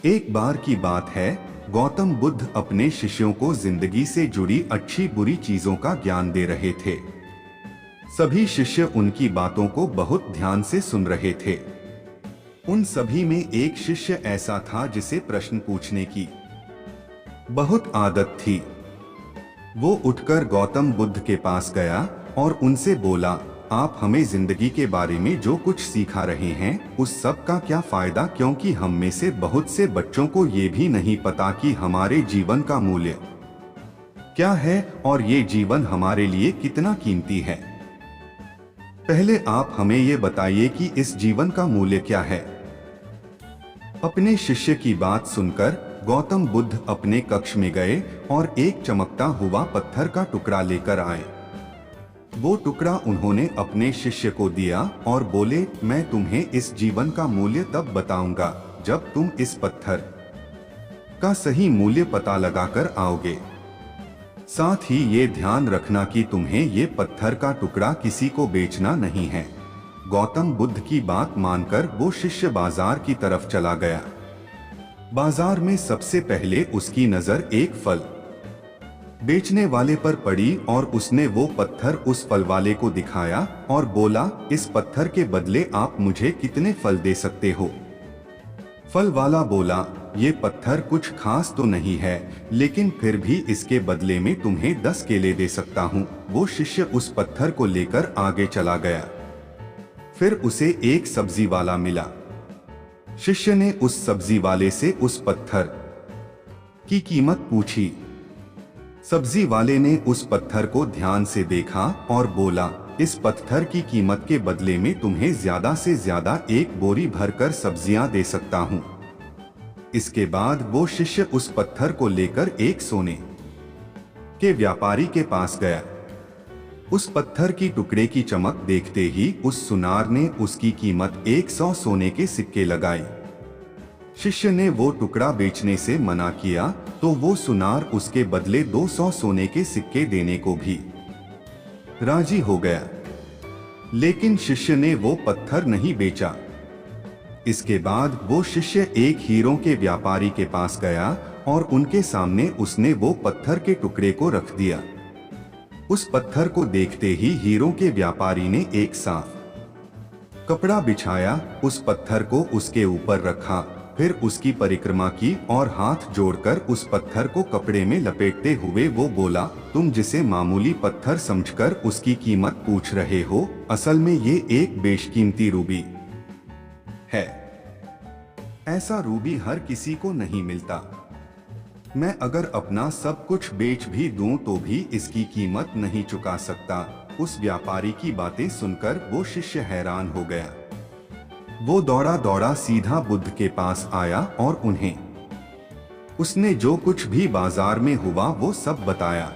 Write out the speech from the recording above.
एक बार की बात है, गौतम बुद्ध अपने शिष्यों को जिंदगी से जुड़ी अच्छी बुरी चीजों का ज्ञान दे रहे थे। सभी शिष्य उनकी बातों को बहुत ध्यान से सुन रहे थे। उन सभी में एक शिष्य ऐसा था जिसे प्रश्न पूछने की बहुत आदत थी। वो उठकर गौतम बुद्ध के पास गया और उनसे बोला, आप हमें जिंदगी के बारे में जो कुछ सिखा रहे हैं उस सब का क्या फायदा, क्योंकि हम में से बहुत से बच्चों को ये भी नहीं पता कि हमारे जीवन का मूल्य क्या है और ये जीवन हमारे लिए कितना कीमती है। पहले आप हमें ये बताइए कि इस जीवन का मूल्य क्या है। अपने शिष्य की बात सुनकर गौतम बुद्ध अपने कक्ष में गए और एक चमकता हुआ पत्थर का टुकड़ा लेकर आए। वो टुकड़ा उन्होंने अपने शिष्य को दिया और बोले, मैं तुम्हें इस जीवन का मूल्य तब बताऊंगा जब तुम इस पत्थर का सही मूल्य पता लगाकर आओगे। साथ ही ये ध्यान रखना कि तुम्हें ये पत्थर का टुकड़ा किसी को बेचना नहीं है। गौतम बुद्ध की बात मानकर वो शिष्य बाजार की तरफ चला गया। बाजार में सबसे पहले उसकी नजर एक फल बेचने वाले पर पड़ी और उसने वो पत्थर उस फल वाले को दिखाया और बोला, इस पत्थर के बदले आप मुझे कितने फल दे सकते हो। फल वाला बोला, ये पत्थर कुछ खास तो नहीं है, लेकिन फिर भी इसके बदले में तुम्हें 10 केले दे सकता हूँ। वो शिष्य उस पत्थर को लेकर आगे चला गया। फिर उसे एक सब्जी वाला मिला। शिष्य ने उस सब्जी वाले से उस पत्थर की कीमत पूछी। सब्जी वाले ने उस पत्थर को ध्यान से देखा और बोला, इस पत्थर की कीमत के बदले में तुम्हें ज्यादा से ज्यादा एक बोरी भरकर सब्जियां दे सकता हूं। इसके बाद वो शिष्य उस पत्थर को लेकर एक सोने के व्यापारी के पास गया। उस पत्थर की टुकड़े की चमक देखते ही उस सुनार ने उसकी कीमत 100 सोने के सिक्के लगाई। शिष्य ने वो टुकड़ा बेचने से मना किया तो वो सुनार उसके बदले 200 सोने के सिक्के देने को भी राजी हो गया। लेकिन शिष्य ने वो पत्थर नहीं बेचा। इसके बाद वो शिष्य एक हीरों के व्यापारी के पास गया और उनके सामने उसने वो पत्थर के टुकड़े को रख दिया। उस पत्थर को देखते ही हीरों के व्यापारी ने एक साफ कपड़ा बिछाया, उस पत्थर को उसके ऊपर रखा, फिर उसकी परिक्रमा की और हाथ जोड़कर उस पत्थर को कपड़े में लपेटते हुए वो बोला, तुम जिसे मामूली पत्थर समझकर उसकी कीमत पूछ रहे हो, असल में ये एक बेशकीमती रूबी है। ऐसा रूबी हर किसी को नहीं मिलता। मैं अगर अपना सब कुछ बेच भी दूं तो भी इसकी कीमत नहीं चुका सकता। उस व्यापारी की बातें सुनकर वो शिष्य हैरान हो गया। वो दौड़ा दौड़ा सीधा बुद्ध के पास आया और उसने जो कुछ भी बाजार में हुआ वो सब बताया।